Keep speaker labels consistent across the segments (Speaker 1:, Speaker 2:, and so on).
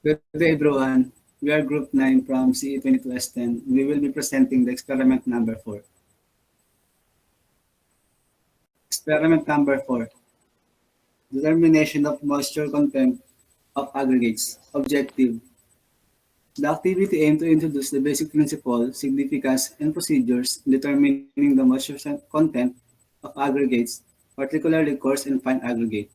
Speaker 1: Good day, everyone. We are Group 9 from CE22S10. We will be presenting the experiment number 4. Experiment number 4. Determination of moisture content of aggregates. Objective. The activity aimed to introduce the basic principle, significance, and procedures in determining the moisture content of aggregates, particularly coarse and fine aggregate.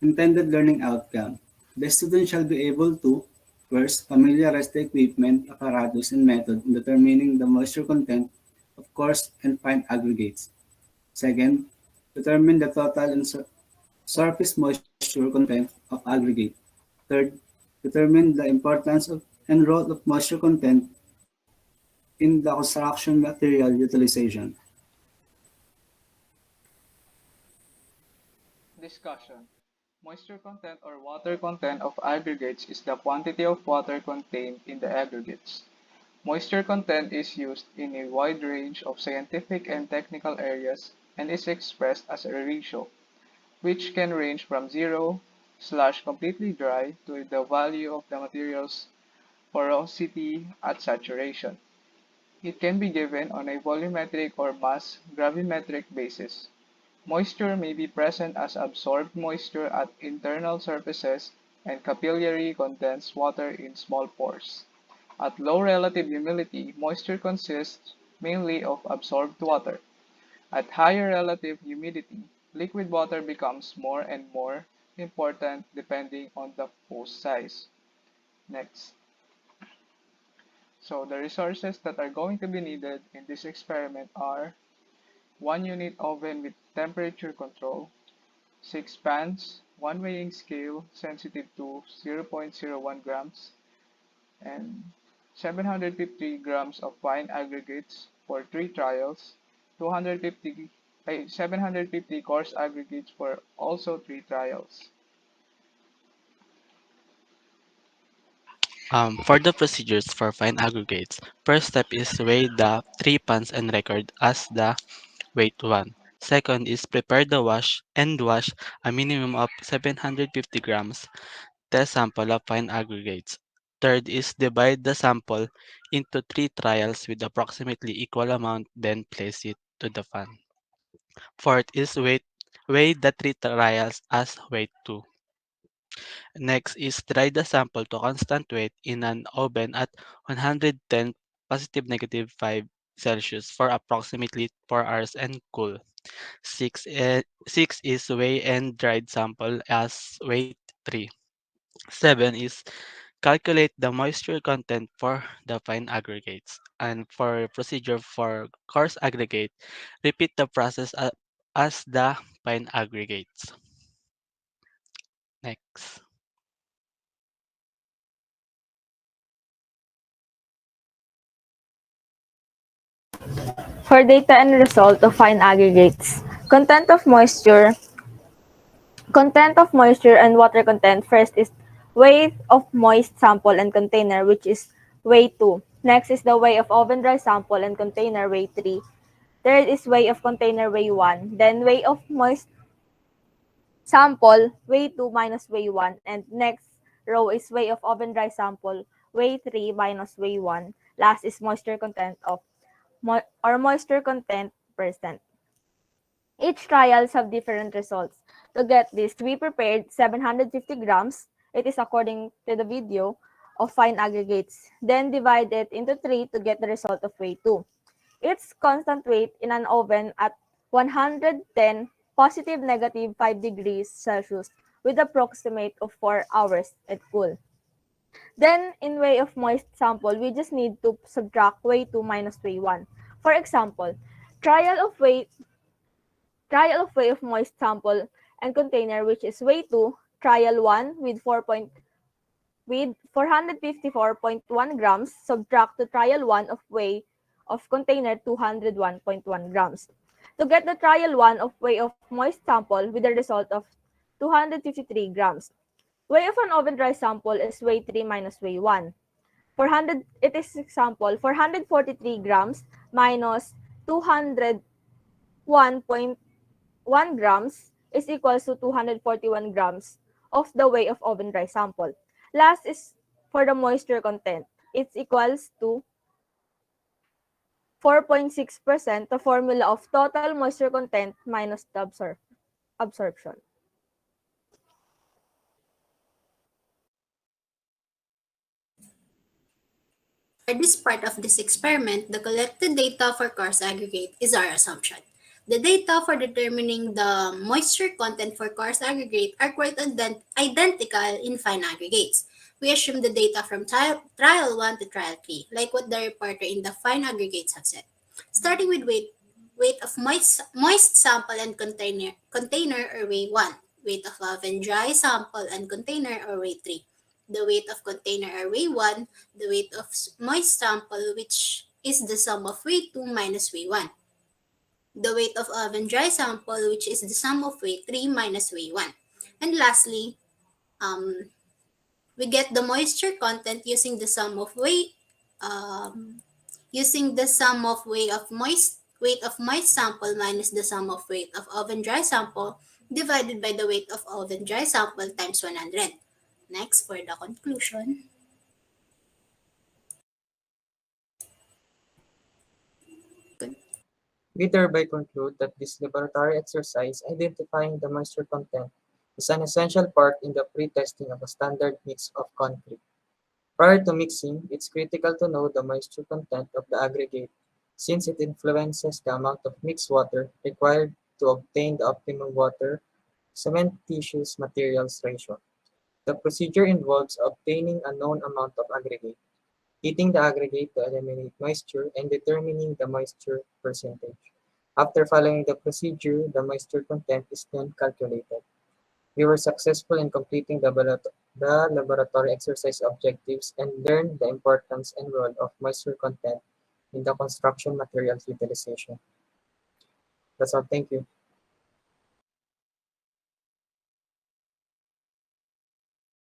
Speaker 1: Intended learning outcome. The student shall be able to, first, familiarize the equipment, apparatus, and method in determining the moisture content of coarse and fine aggregates. Second, determine the total and surface moisture content of aggregate. Third, determine the importance of and role of moisture content in the construction material utilization.
Speaker 2: Discussion. Moisture content or water content of aggregates is the quantity of water contained in the aggregates. Moisture content is used in a wide range of scientific and technical areas and is expressed as a ratio, which can range from 0 slash completely dry to the value of the material's porosity at saturation. It can be given on a volumetric or mass gravimetric basis. Moisture may be present as absorbed moisture at internal surfaces and capillary condensed water in small pores. At low relative humidity, moisture consists mainly of absorbed water. At higher relative humidity, liquid water becomes more and more important depending on the host size. Next. So the resources that are going to be needed in this experiment are 1 unit oven with temperature control, 6 pans, 1 weighing scale sensitive to 0.01 grams, and 750 grams of fine aggregates for 3 trials, 750 coarse aggregates for also 3 trials.
Speaker 3: For the procedures for fine aggregates, first step is weigh the 3 pans and record as the weight 1. Second is prepare the wash and wash a minimum of 750 grams test sample of fine aggregates. Third is divide the sample into 3 trials with approximately equal amount, then place it to the fan. Fourth is weigh the 3 trials as weight 2. Next is dry the sample to constant weight in an oven at 110 positive negative 5 Celsius for approximately 4 hours and cool. Six is weigh and dried sample as weight 3. 7 is calculate the moisture content for the fine aggregates. And for procedure for coarse aggregate, repeat the process as the fine aggregates. Next.
Speaker 4: For data and result of fine aggregates, content of moisture and water content. First is weight of moist sample and container, which is weight 2. Next is the weight of oven dry sample and container, weight 3. Third is weight of container, weight 1. Then weight of moist sample, weight 2 minus weight 1. And next row is weight of oven dry sample, weight 3 minus weight 1. Last is moisture content of moisture content percent. Each trials have different results. To get this, we prepared 750 grams, it is according to the video, of fine aggregates. Then divide it into 3 to get the result of weight 2. Its constant weight in an oven at 110 positive negative 5 degrees Celsius with approximate of 4 hours at cool. Then, in way of moist sample, we just need to subtract weight 2 minus weight 1. For example, trial of weight of moist sample and container, which is weight 2, trial 1 with 454.1 grams, subtract to trial 1 of weight of container 201.1 grams. To get the trial 1 of weight of moist sample with the result of 253 grams. Weight of an oven dry sample is weight 3 minus weight 1. It is example 443 grams minus 201.1 grams is equals to 241 grams of the weight of oven dry sample. Last is for the moisture content. It's equals to 4.6%, the formula of total moisture content minus the absorption.
Speaker 5: For this part of this experiment, the collected data for coarse aggregate is our assumption. The data for determining the moisture content for coarse aggregate are quite identical in fine aggregates. We assume the data from trial 1 to trial 3, like what the reporter in the fine aggregates have said. Starting with weight of moist sample and container or weight 1, weight of oven dry sample and container or weight 3, the weight of container or weight 1, the weight of moist sample, which is the sum of weight 2 minus weight 1, the weight of oven dry sample, which is the sum of weight 3 minus weight 1. And lastly, um, we get the moisture content using the sum of um, weight of moist sample minus the sum of weight of oven dry sample divided by the weight of oven dry sample times 100. Next, for the conclusion.
Speaker 6: We thereby conclude that this laboratory exercise identifying the moisture content is an essential part in the pre-testing of a standard mix of concrete. Prior to mixing, it's critical to know the moisture content of the aggregate since it influences the amount of mixed water required to obtain the optimum water cementitious materials ratio. The procedure involves obtaining a known amount of aggregate, heating the aggregate to eliminate moisture, and determining the moisture percentage. After following the procedure, the moisture content is then calculated. We were successful in completing the laboratory exercise objectives and learned the importance and role of moisture content in the construction materials utilization. That's all. Thank you.